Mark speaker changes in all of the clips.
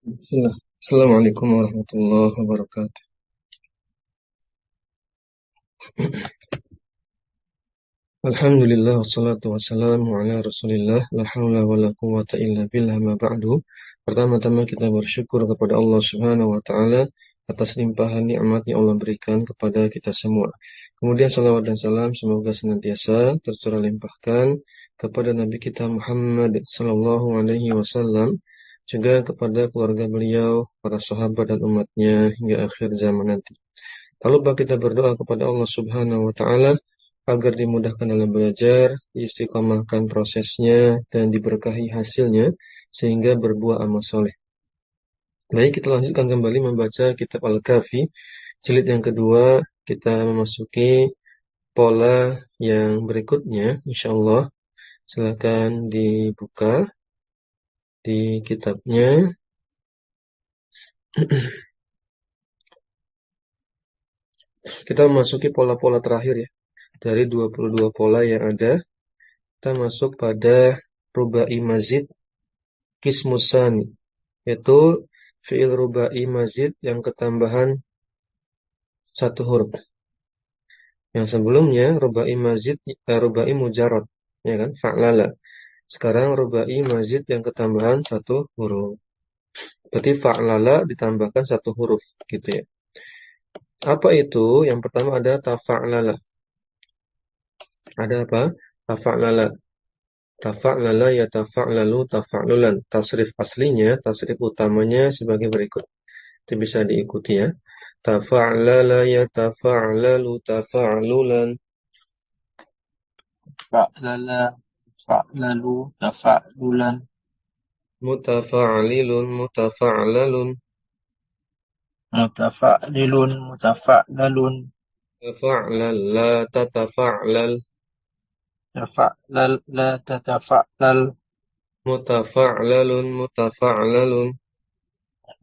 Speaker 1: Bismillah. Assalamualaikum warahmatullahi wabarakatuh. Alhamdulillah wassalatu wassalamu ala Rasulillah la haula wala quwwata illa billah ma ba'du. Pertama-tama kita bersyukur kepada Allah Subhanahu wa taala atas limpahan nikmat yang Allah berikan kepada kita semua. Kemudian salawat dan salam semoga senantiasa tercurah limpahkan kepada Nabi kita Muhammad sallallahu alaihi wasallam, juga kepada keluarga beliau, para sahabat dan umatnya hingga akhir zaman nanti. Tak lupa kita berdoa kepada Allah Subhanahu wa taala agar dimudahkan dalam belajar, diistiqomahkan prosesnya dan diberkahi hasilnya sehingga berbuah amal soleh. Baik, kita lanjutkan kembali membaca kitab Al-Kafi jilid yang kedua. Kita memasuki pola yang berikutnya, insyaallah. Silakan dibuka di kitabnya. Kita memasuki pola-pola terakhir ya. Dari 22 pola yang ada, kita masuk pada rubai mazid kismusani, yaitu fi'il rubai mazid yang ketambahan satu huruf. Yang sebelumnya rubai mazid, rubai mujarrad, ya kan, fa'lala. Sekarang rubai mazid yang ketambahan satu huruf. Berarti fa'lala ditambahkan satu huruf, gitu ya. Apa itu? Yang pertama ada tafa'lala. Ada apa? Tafa'lala. Tafa'lala ya tafa'lalu tafa'lulan. Tasrif aslinya, tasrif utamanya sebagai berikut. Itu bisa diikuti ya. Tafa'lala ya tafa'lalu tafa'lulan.
Speaker 2: Fa'lala, fa'lalu, tafa'lulan,
Speaker 1: Mutafa'lilun mutafa'lalun.
Speaker 2: mutafa'lilun, mutafa'lalun,
Speaker 1: Tafa'lal la tatafa'lal.
Speaker 2: tafa'lal, la tatafa'lal,
Speaker 1: Mutafa'lalun mutafa'lalun.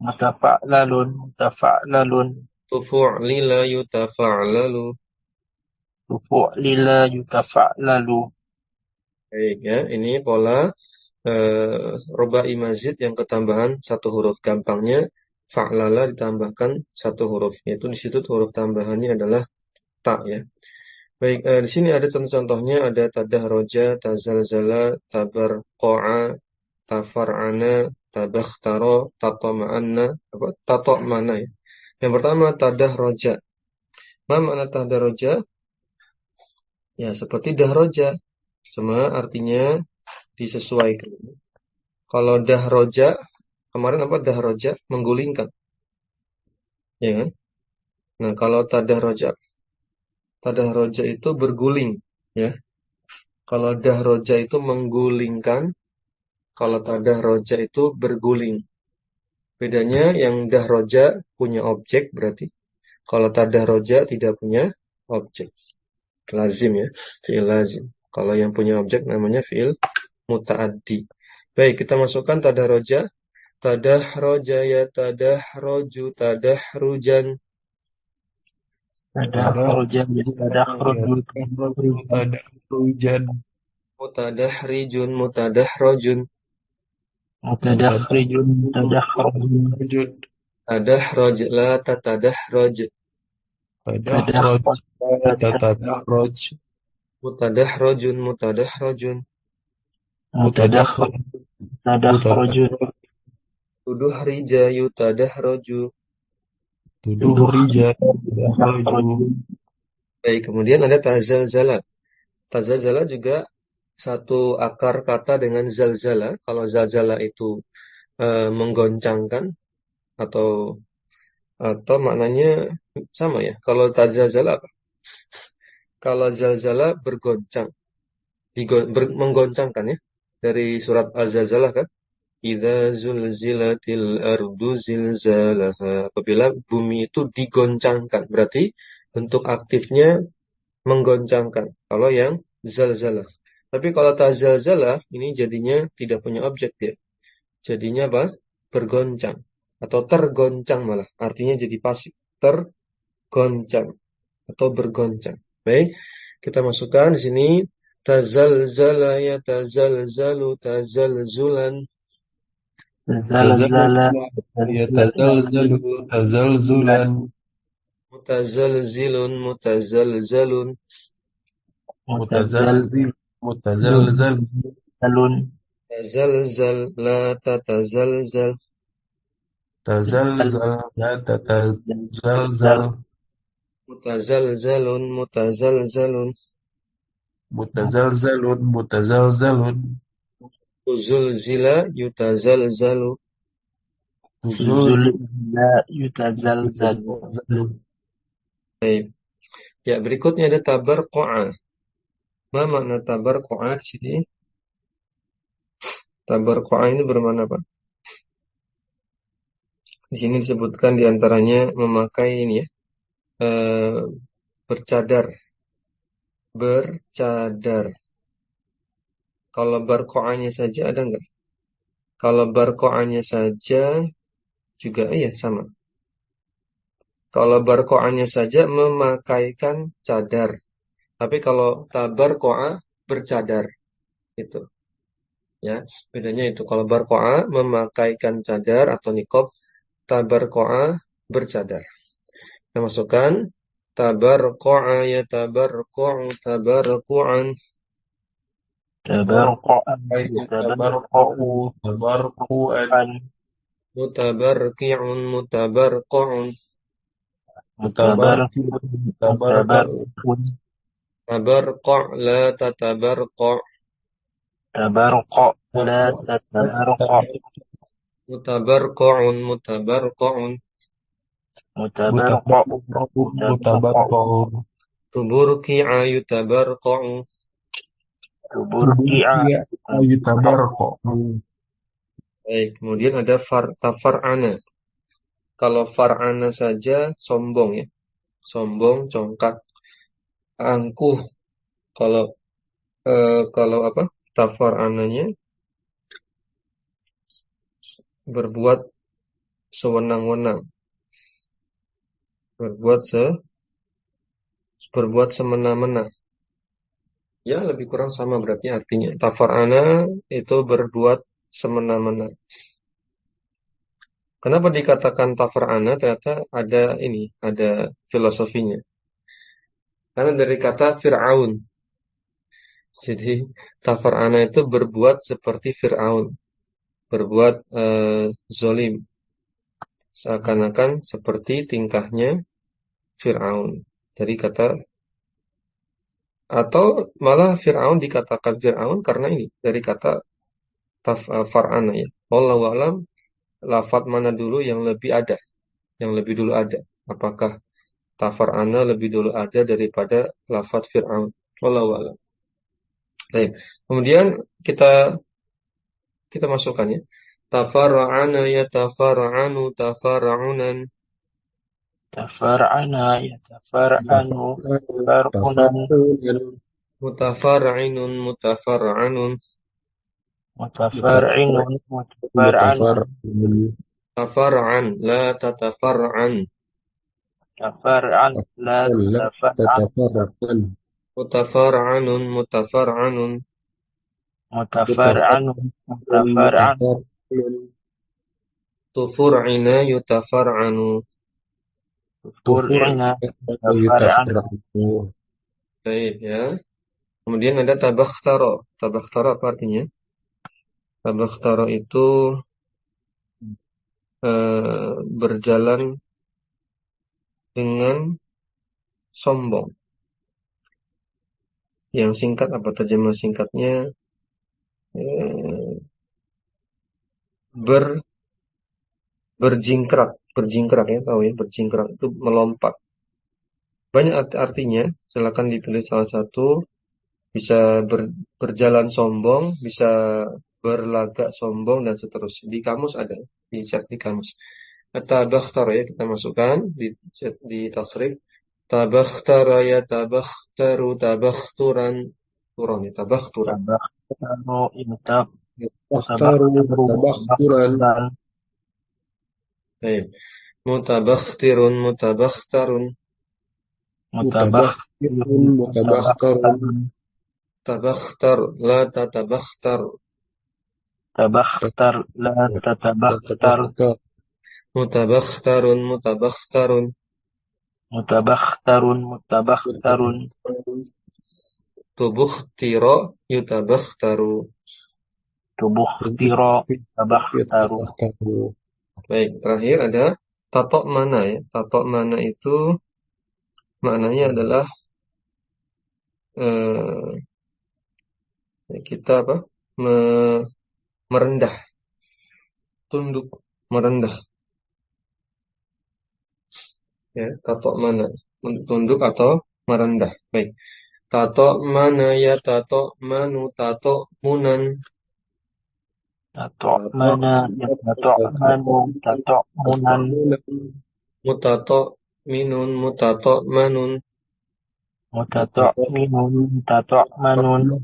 Speaker 2: mutafa'lalun, mutafa'lalun,
Speaker 1: Tufu'lila yutafa'lalu.
Speaker 2: tufu'lila, yutafa'lalu.
Speaker 1: Baik ya, ini pola rubai mazid yang ketambahan satu huruf. Gampangnya fa'lala ditambahkan satu huruf, yaitu di situ huruf tambahannya adalah ta ya. Baik, di sini ada contoh-contohnya, ada tadahroja, tazalzala, tabarqa'a, tafar'ana, tabakhtaro, tatama'anna, apa? Tatama'na ya. Yang pertama tadahroja. Apa makna tadahroja? Ya, seperti dahroja. Semua artinya disesuaikan. Kalau dahroja, kemarin apa dahroja? Menggulingkan. Ya kan? Nah, kalau tadahroja itu berguling. Ya. Kalau dahroja itu menggulingkan. Kalau tadahroja itu berguling. Bedanya yang dahroja punya objek berarti. Kalau tadahroja tidak punya objek. Lazim ya. Fi'il lazim. Kalau yang punya objek namanya fi'il muta'addi. Baik, kita masukkan tadahroja. Tadahroja ya tadahroju tadahrujan.
Speaker 2: Tadakhrujan, tadakhruju, tadakhrujan,
Speaker 1: Mutadahrijun mutadahrojun.
Speaker 2: mutadakhrijun, tadakhrujan,
Speaker 1: Tadahroj la tatadahroj.
Speaker 2: tadakhruj, tadakhruj,
Speaker 1: Mutadahrojun mutadahrojun.
Speaker 2: mutadakhruj, tadakhruju,
Speaker 1: Tuduhrija yutadahroju.
Speaker 2: tuduhrija, tadakhruju.
Speaker 1: Baik, kemudian ada tazalzala. Tazalzala juga satu akar kata dengan zalzala. Kalau zalzala itu menggoncangkan atau maknanya sama ya. Kalau tazalzala apa? Kalau zalzala bergoncang, menggoncangkan ya. Dari surat Al-Zalzalah kan. Idza zulzilatil ardu zilzalaha. Apabila bumi itu digoncangkan, berarti bentuk aktifnya menggoncangkan. Kalau yang zalzalah. Tapi kalau tazalzalah ini jadinya tidak punya objek ya. Jadinya apa? Bergoncang atau tergoncang malah. Artinya jadi pasif. Tergoncang atau bergoncang. Baik, kita masukkan di sini tazalzala ya tazalzalu tazalzulan.
Speaker 2: زلزل
Speaker 1: يتزلزل
Speaker 2: تزلزلا
Speaker 1: متزلزل متزلزل
Speaker 2: متزلزل متزلزل
Speaker 1: تزلزل لا تتزلزل
Speaker 2: تزلزل لا تتزلزل
Speaker 1: متزلزل متزلزل
Speaker 2: متزلزل متزلزل
Speaker 1: زلزل يتزلزل
Speaker 2: زلزل يتزلزل.
Speaker 1: Baik. Ya, berikutnya ada tabarqa'a. Apa makna tabarqa'a di sini? Tabarqa'a ini bermakna apa? Di sini disebutkan diantaranya memakai ini ya, bercadar. Bercadar. Kalau barqa'anya saja ada nggak? Kalau barqa'anya saja juga iya sama. Kalau barqa'anya saja memakaikan cadar. Tapi kalau tabarqa'a bercadar itu. Ya, bedanya itu. Kalau barqa'a memakaikan cadar atau niqab, tabarqa'a bercadar. Kita masukkan tabarqa'a ya tabarqa'u tabarqu'an.
Speaker 2: تبرقع تبرقع تبرقعا
Speaker 1: Mutabarqi'un mutabarqa'un.
Speaker 2: متبرق متبرق
Speaker 1: Tabarqa' la tatabarqa'.
Speaker 2: تبرقع لا تتبرقع
Speaker 1: Mutabarqa'un mutabarqa'un.
Speaker 2: متبرقع متبرقع
Speaker 1: Tuburqi'a yutabarqa'u.
Speaker 2: تبرقع يتبرقع.
Speaker 1: Baik, kemudian ada tafar'ana. Kalau far'ana saja sombong ya. Sombong, congkak, angkuh. Kalau apa? Tafar'ananya berbuat sewenang-wenang. Berbuat semena-mena. Ya, lebih kurang sama berarti artinya. Tafar'ana itu berbuat semena-mena. Kenapa dikatakan tafar'ana? Ternyata ada filosofinya. Karena dari kata Fir'aun. Jadi, tafar'ana itu berbuat seperti Fir'aun. Berbuat zolim. Seakan-akan seperti tingkahnya Fir'aun. Jadi atau malah Fir'aun dikatakan Fir'aun karena ini. Dari kata far'ana ya. Wallahu a'lam, lafadz mana dulu yang lebih ada. Yang lebih dulu ada. Apakah tafar'ana lebih dulu ada daripada lafadz Fir'aun. Wallahu a'lam. Baik. Kemudian kita masukkan ya. Tafar'ana ya tafar'anu tafar'unan.
Speaker 2: تفرعنا يتفرعن تفرعنا
Speaker 1: Mutafar'inun mutafar'anun.
Speaker 2: متفرعن متفرعن
Speaker 1: Tafar'an la tatafar'an.
Speaker 2: تفرعن لا تفرعن
Speaker 1: Mutafar'anun mutafar'anun.
Speaker 2: متفرعن متفرعن
Speaker 1: Tufur'ina yutafar'anu.
Speaker 2: تفرعن تفرعن.
Speaker 1: Baik ya. Kemudian ada tabakhtaro. Tabakhtaro apa artinya? Tabakhtaro itu berjalan dengan sombong. Yang singkat apa terjemah singkatnya? Berjingkrak ya, tahu ya, berjingkrak itu melompat. Banyak artinya, silakan dipilih salah satu. Bisa berjalan sombong, bisa berlagak sombong dan seterusnya. Di kamus ada, di kamus. Tabakhtar ya, kita masukkan di tasrif. Tabakhtar ya tabakhtaru tabakhturan. Turun ya, tabakhturan. Tabakhturan. Baik. Mutabakhtirun mutabakhtarun.
Speaker 2: متبخر
Speaker 1: Tabakhtar la tatabakhtar.
Speaker 2: tabakhtar, la tatabakhtar,
Speaker 1: mutabakhtarun mutabakhtarun
Speaker 2: mutabakhtarun, mutabakhtarun,
Speaker 1: tubukhtiro yutabakhtaru.
Speaker 2: tubukhtira, tabakhtaru,
Speaker 1: Baik, terakhir ada tatok mana ya. Tatok mana itu maknanya adalah kita merendah, tunduk, merendah. Ya, tatok mana, tunduk atau merendah. Baik. Tatok mana ya, tatok manu, tatok munan.
Speaker 2: tatok mana, ya tatok manu, tatok munan,
Speaker 1: Mutatok minun, mutatok manun.
Speaker 2: mutatok minun, tatok manun,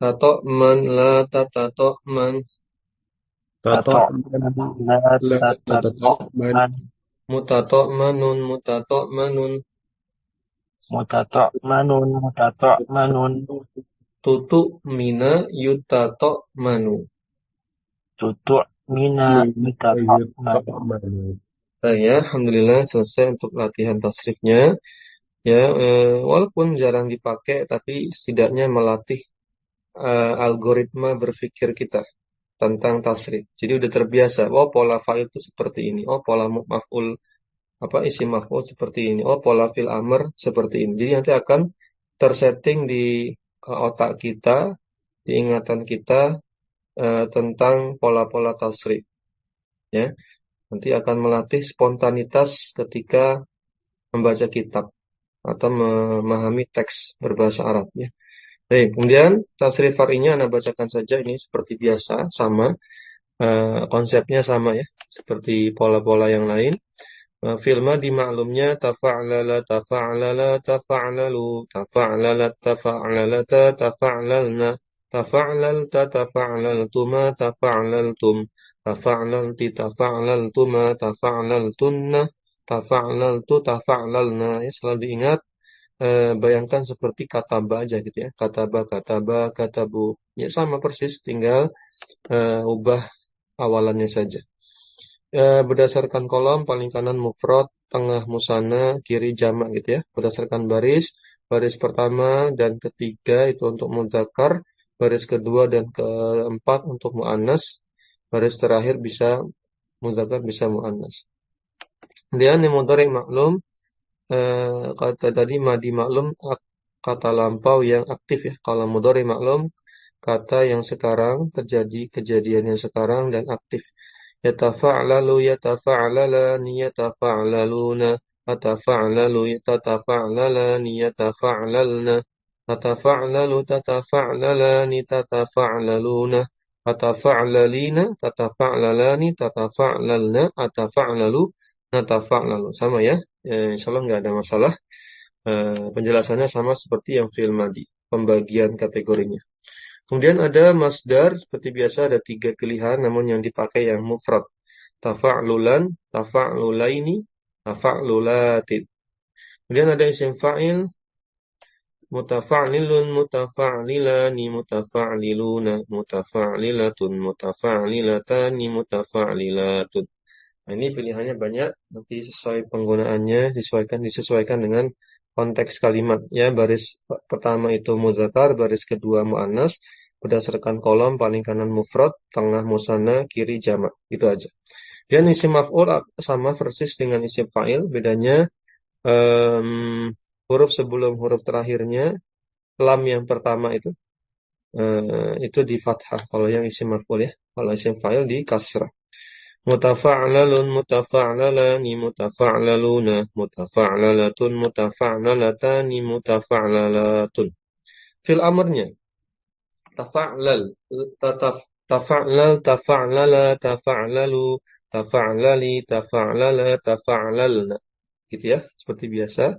Speaker 1: Tatok man la tatatok man.
Speaker 2: tatok man, la tatok man,
Speaker 1: Mutatok manun, mutatok manun.
Speaker 2: mutatok manun, mutatok manun,
Speaker 1: Tutuk mina yutatok manu.
Speaker 2: tutuk mina, mutatok manu.
Speaker 1: Ya, alhamdulillah selesai untuk latihan tasrifnya. Ya, walaupun jarang dipakai, tapi setidaknya melatih algoritma berpikir kita tentang tasrif. Jadi udah terbiasa. Oh, pola fa'il itu seperti ini. Oh, pola maf'ul isim maf'ul seperti ini. Oh, pola fil amr seperti ini. Jadi nanti akan tersetting di otak kita, di ingatan kita tentang pola-pola tasrif. Ya, nanti akan melatih spontanitas ketika membaca kitab atau memahami teks berbahasa Arab. Ya. Baik, kemudian tasrif far'inya Anda bacakan saja, ini seperti biasa, sama. Konsepnya sama ya, seperti pola-pola yang lain. Filma di maklumnya tafa'lala, tafa'lala, tafa'lalu, tafa'lala, tafa'lalata, tafa'lalna, tafa'lalta, tafa'laltuma, tafa'laltum, tafa'lalti, tafa'laltuma, tafa'laltunna, tafa'laltu, tafa'lalna. Ya, selalu diingat. Bayangkan seperti kataba aja gitu ya. Kataba, kataba, katabu. Ya sama persis, tinggal ubah awalannya saja. Berdasarkan kolom, paling kanan mufrad, tengah musanna, kiri jamak gitu ya. Berdasarkan baris pertama dan ketiga itu untuk mudzakkar, baris kedua dan keempat untuk muannas, baris terakhir bisa mudzakkar bisa muannas. Kemudian yang mudhari' maklum, kata tadi madi maklum kata lampau yang aktif ya. Kalau mudhari maklum kata yang sekarang terjadi, kejadian yang sekarang dan aktif. Yatafa'lalu, yatafa'lalani, yatafa'laluna, tatafa'lalu, tatafa'lalani, yatafa'lalna, tatafa'lalu, tatafa'lalani, tatafa'laluna, tatafa'lalina, tatafa'lalani, tatafa'lalna, atafa'lalu, natafa'lalu. Sama ya. Insyaallah nggak ada masalah. Penjelasannya sama seperti yang fi'il madi, pembagian kategorinya. Kemudian ada masdar, seperti biasa ada 3 pilihan, namun yang dipakai yang mufrad. Tafa'lulan, tafa'lulaini, tafa'lulatin. Kemudian ada isim fa'il, mutafa'lilun, mutafa'lilani, mutafa'liluna, mutafa'lilatun, mutafa'lilatani, mutafa'lilatun. Nah, ini pilihannya banyak, nanti sesuai penggunaannya, disesuaikan dengan konteks kalimat. Ya, baris pertama itu muzakkar, baris kedua muannas, berdasarkan kolom paling kanan mufrad, tengah musanna, kiri jamak. Itu aja. Dan isim maf'ul sama persis dengan isim fa'il, bedanya huruf sebelum huruf terakhirnya, lam yang pertama itu di fathah. Kalau yang isim maf'ul ya, kalau isim fa'il di kasrah. Mutafa'lalun, mutafa'lalani, mutafa'laluna, mutafa'lalatun, mutafa'lalatani, mutafa'lalatun. Fil amrnya, tafa'lal, tafa'lal, tafa'lala, tafa'lalu, tafa'lali, tafa'lala, tafa'lalna. Gitu ya, seperti biasa.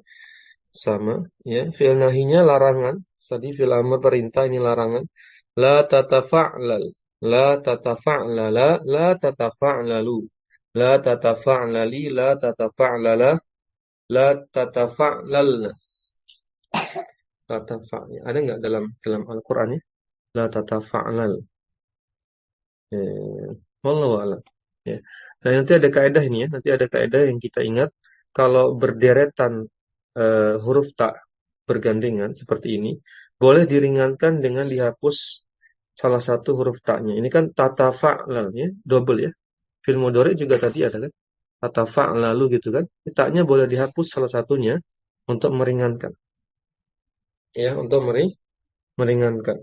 Speaker 1: Sama, ya. Fil nahinya larangan. Tadi fil amr perintah, ini larangan. La tatafa'lal. La tatafa'lala, la tatafa'lalu. La tatafa'lali, la tatafa'lala, la tatafa'lalna. Tatafa'lal. Ada nggak dalam Al-Qur'an ya? La tatafa'lal. Wallahu a'lam. Ya. Nah, nanti ada kaidah ini ya, nanti ada kaidah yang kita ingat kalau berderetan huruf ta bergandengan seperti ini, boleh diringankan dengan dihapus salah satu huruf ta-nya. Ini kan tatafa'lal ya, double ya. Fil mudhari juga tadi ada kan, tatafa'lalu gitu kan. Ta-nya boleh dihapus salah satunya untuk meringankan. Ya, untuk meringankan.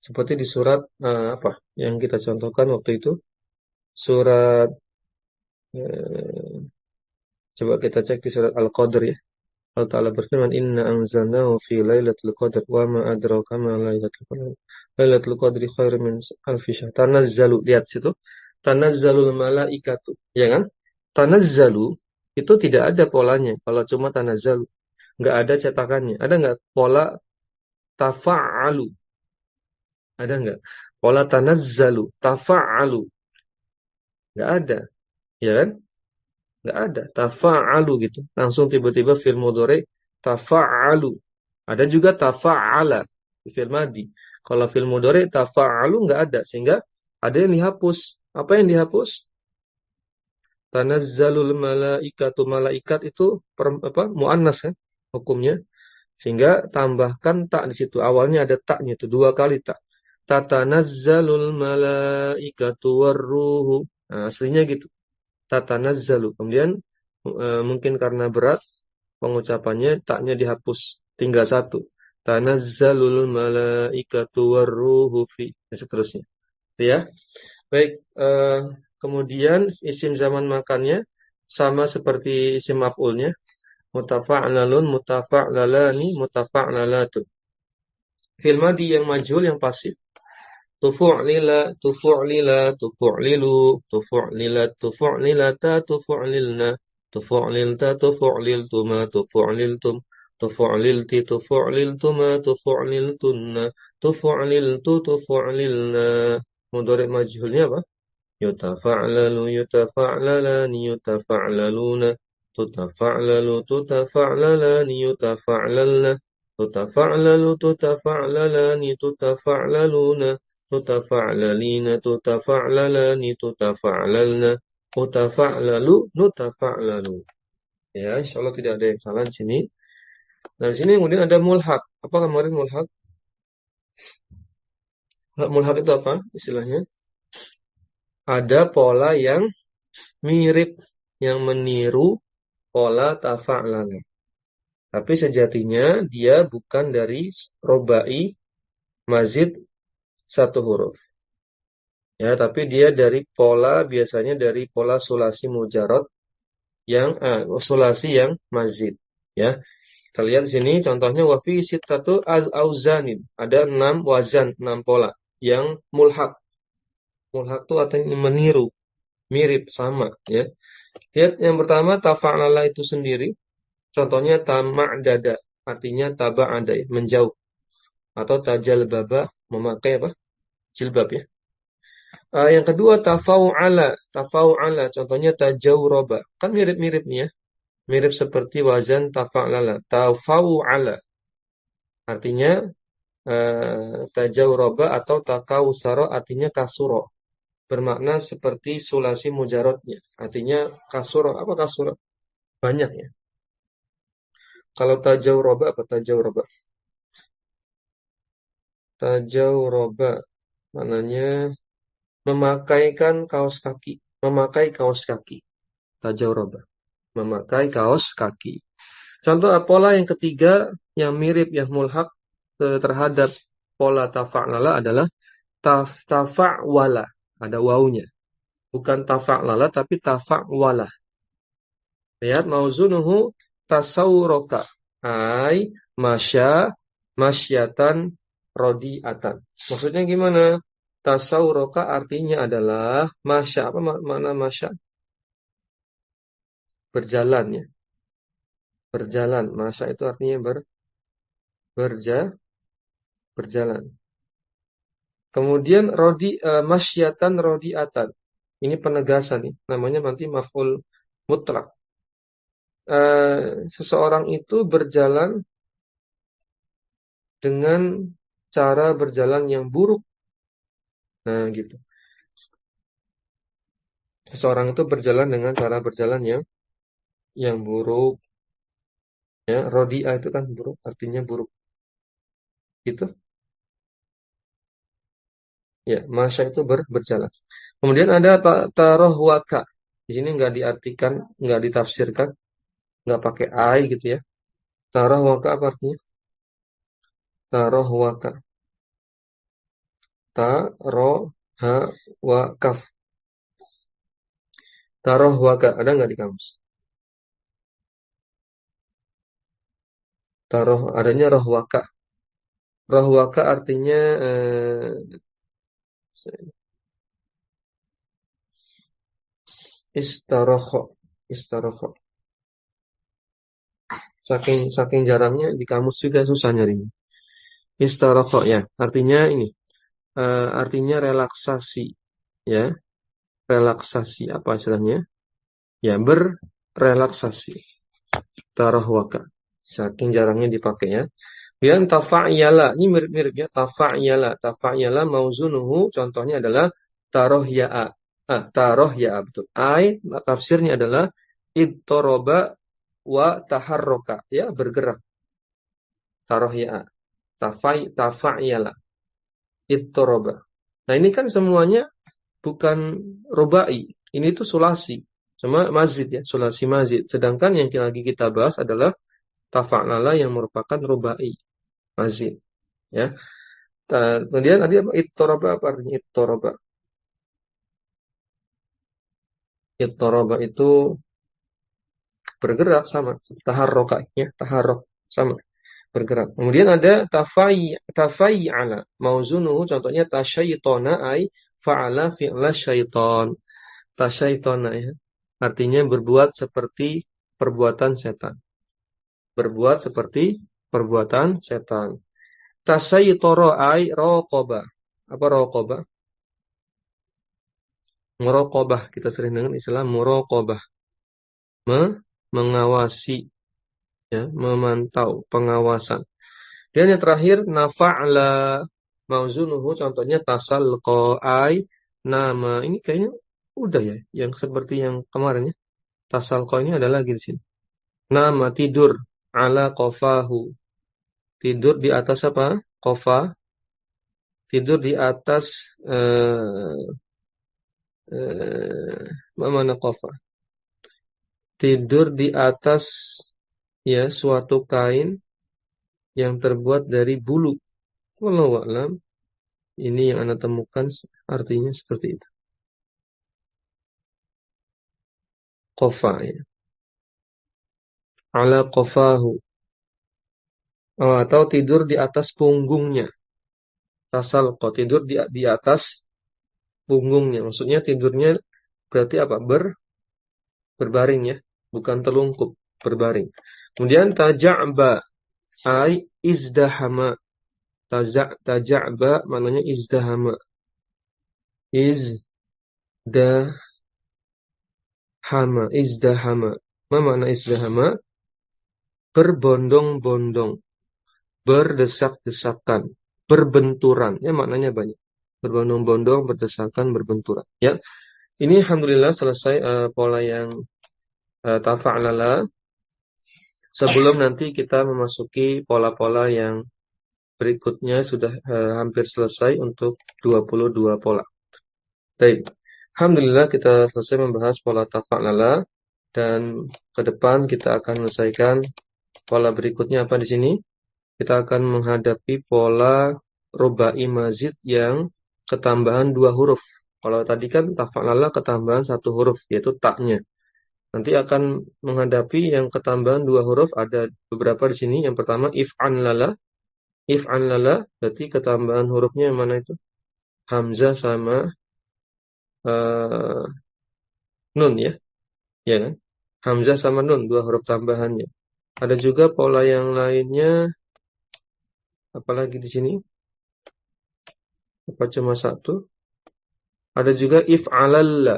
Speaker 1: Seperti di surat apa yang kita contohkan waktu itu, surat eh, coba kita cek di surat Al-Qadr ya. Allah Ta'ala berfirman, Inna anzalnahu fi lailatul qadr wa ma adraka ma lailatul qadr. Lailatul qadri khairu min alfi syahr. Tanazzalu, lihat situ. Tanazzalul malaikatu. Ya kan? Tanazzalu itu tidak ada polanya. Kalau cuma tanazzalu. Nggak ada cetakannya. Ada nggak pola tafa'alu? Ada nggak? Pola tanazzalu, tafa'alu. Nggak ada. Ya kan? Nggak ada. Tafa'alu gitu. Langsung tiba-tiba fil mudhari tafa'alu. Ada juga tafa'ala di fil madi. Kalau fil mudhari tafa'alu nggak ada. Sehingga ada yang dihapus. Apa yang dihapus? Tanazzalul malaikatu. Malaikat itu muannas kan hukumnya. Sehingga tambahkan tak di situ. Awalnya ada taknya itu dua kali tak. Tatanazzalul malaikatu warruhu. Nah, aslinya gitu. Tatanazzalu. Kemudian mungkin karena berat pengucapannya taknya dihapus, tinggal satu. Tanazzalul malaikatu warruhu fi dan seterusnya. Ya. Baik, kemudian isim zaman makannya sama seperti isim maf'ulnya. Mutafa'lalun, mutafa'lalani, mutafa'lalatun. Fil madi yang majhul yang pasif. Tufu'lila, tufu'lila, tufu'lilu, tufu'lila, tufu'lilata, tufu'lilna, tufu'lilta, tufu'liltuma, tufu'liltum, tufu'lilti, tufu'liltuma, tufu'liltunna, tufu'liltu, tufu'lilna. Mudhari majhulnya apa? Yutafa'lalu, yutafa'lalani, yutafa'laluna, tutafa'lalu, tutafa'lalani, yutafa'lalna, tutafa'lalu, tutafa'lalani, tutafa'laluna, tutafa'lalina, tutafa'lalani, tutafa'lalna, tutafa'lalu, nutafa'lalu. Ya, insyaallah tidak ada yang salah di sini. Nah, di sini kemudian ada mulhaq. Apa kemarin mulhaq? Mulhaq itu apa istilahnya? Ada pola yang mirip, yang meniru pola tafa'lala. Tapi sejatinya dia bukan dari robai mazid satu huruf. Ya, tapi dia dari pola, biasanya dari pola sulasi mujarad yang sulasi yang mazid. Ya, kita lihat di sini contohnya wafi sittatu al-auzanin. Ada 6 wazan, 6 pola yang mulhaq. Mulhaq itu artinya meniru, mirip, sama. Ya. Lihat yang pertama tafa'lala itu sendiri. Contohnya tama'dada, artinya taba'ada, menjauh. Atau tajal baba, memakai apa? Jilbab ya. Yang kedua tafau'ala, contohnya tajawroba. Kan mirip-mirip nih ya. Mirip seperti wazan tafa'lala. Tafau'ala. Artinya tajawroba atau takausaro artinya kasuro. Bermakna seperti sulasi mujarodnya. Artinya kasuro. Apa kasuro? Banyak ya. Kalau tajawroba apa tajawroba? Tajawroba. Maknanya memakaikan kaos kaki. Memakai kaos kaki. Tajawroba. Memakai kaos kaki. Contoh pola yang ketiga yang mirip yang mulhaq terhadap pola tafa'lala adalah tafa'wala. Ada wawunya. Bukan tafa'lala tapi tafa'wala. Lihat mauzunuhu tasawroka. Ai masya masyatan rodiatan. Maksudnya gimana? Tasawroka artinya adalah masya. Apa makna masya? Berjalan ya. Berjalan. Masya itu artinya berjalan. Kemudian masyatan rodiatan. Ini penegasan nih. Namanya nanti maf'ul mutlak. Seseorang itu berjalan dengan cara berjalan yang buruk Nah, gitu. Seseorang itu berjalan dengan cara berjalan yang buruk, ya. Rodia itu kan buruk, artinya buruk. Gitu. Ya, masya itu berjalan. Kemudian ada taroh waka. Di sini nggak diartikan, nggak ditafsirkan, nggak pakai ai gitu ya. Taroh waka apa artinya? Taroh waka. Taroh ha wakaf. Taroh waka ada nggak di kamus? Taroh adanya roh waka. Roh waka artinya istaroho. Istaroho. Saking jarangnya di kamus juga susah nyarinya. Istaroho ya, artinya ini, artinya relaksasi, ya, relaksasi apa istilahnya? Ya, berrelaksasi. Taroh waka. Saking jarangnya dipakai ya. Kemudian tafa'yala, ini mirip-mirip ya. Tafa'yala, tafa'yala mauzunuhu, contohnya adalah taroh ya'a. Taroh ya'a, betul. Tafsirnya adalah ittoroba wa taharroka, ya, bergerak. Taroh ya'a. Tafa'yala, ittoroba. Nah, ini kan semuanya bukan robai. Ini tuh sulasi. Cuma mazid ya, sulasi mazid. Sedangkan yang lagi kita bahas adalah tafa'lala yang merupakan rubai, mazid. Ya. Kemudian tadi apa? Ittoroba apa artinya ittoroba? Ittoroba itu bergerak sama. Taharroka ya, taharrok sama. Bergerak. Kemudian ada tafai'ala. Mauzunuhu contohnya tasyaitona ay fa'ala fi'la syaiton. Tasyaitona ya. Artinya berbuat seperti perbuatan setan. Berbuat seperti perbuatan setan. Tasaitoro ay rokoba. Apa rokoba? Muraqabah. Kita sering dengar istilah muraqabah. Mengawasi, ya, memantau, pengawasan. Dan yang terakhir nafa'la mauzunuhu contohnya tasalqa ay nama. Ini kayaknya udah ya, yang seperti yang kemarin ya. Tasalqa ini ada lagi di sini. Nama tidur ala qafahu. Tidur di atas apa? Qafa. Tidur di atas mana qafa? Tidur di atas, ya, suatu kain yang terbuat dari bulu. Wallahu a'lam. Ini yang Anda temukan artinya seperti itu. Qafa ya. Ala qafahu. Oh, atau tidur di atas punggungnya. Tasalqa, tidur di atas punggungnya. Maksudnya tidurnya berarti apa? Berbaring ya, bukan telungkup, berbaring. Kemudian taja'ba ay izdahama. Taja'ba maknanya izdahama. Izdahama. Apa makna izdahama? Berbondong-bondong, berdesak-desakan, berbenturan. Ya, maknanya banyak. Berbondong-bondong, berdesakan, berbenturan. Ya, ini alhamdulillah selesai pola yang tafa'lala. Sebelum nanti kita memasuki pola-pola yang berikutnya sudah hampir selesai untuk 22 pola. Baik. Alhamdulillah kita selesai membahas pola tafa'lala dan ke depan kita akan menyelesaikan pola berikutnya apa di sini? Kita akan menghadapi pola rubai mazid yang ketambahan 2 huruf. Kalau tadi kan tafa'lala ketambahan 1 huruf, yaitu taknya. Nanti akan menghadapi yang ketambahan 2 huruf, ada beberapa di sini. Yang pertama if'an lala. If'an lala berarti ketambahan hurufnya yang mana itu? Hamzah sama nun ya. Ya kan? Hamzah sama nun, 2 huruf tambahannya. Ada juga pola yang lainnya. Apalagi di sini? Apa cuma 1? Ada juga if'alalla.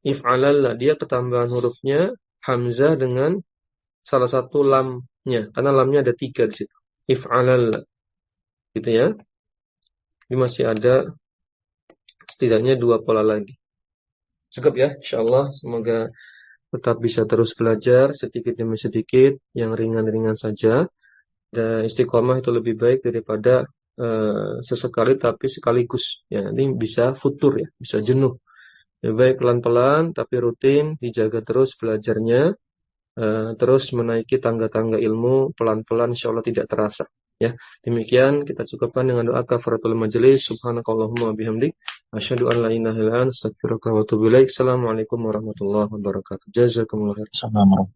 Speaker 1: If'alalla, dia ketambahan hurufnya hamzah dengan salah satu lamnya. Karena lamnya ada 3 di situ. If'alalla. Gitu ya. Ini masih ada setidaknya 2 pola lagi. Cukup ya, insyaallah. Semoga tetap bisa terus belajar sedikit demi sedikit, yang ringan-ringan saja. Dan istiqomah itu lebih baik daripada sesekali tapi sekaligus. Ya, nanti bisa futur ya, bisa jenuh. Lebih baik pelan-pelan tapi rutin, dijaga terus belajarnya, terus menaiki tangga-tangga ilmu pelan-pelan, insyaallah tidak terasa. Ya, demikian kita cukupkan dengan doa kafaratul majelis. Subhanakallahumma bihamdik, asyhadu an la ilaha illa anta, astaghfiruka wa atubu ilaik. Assalamualaikum warahmatullahi wabarakatuh. Jazakumullah khair.
Speaker 2: Assalamualaikum.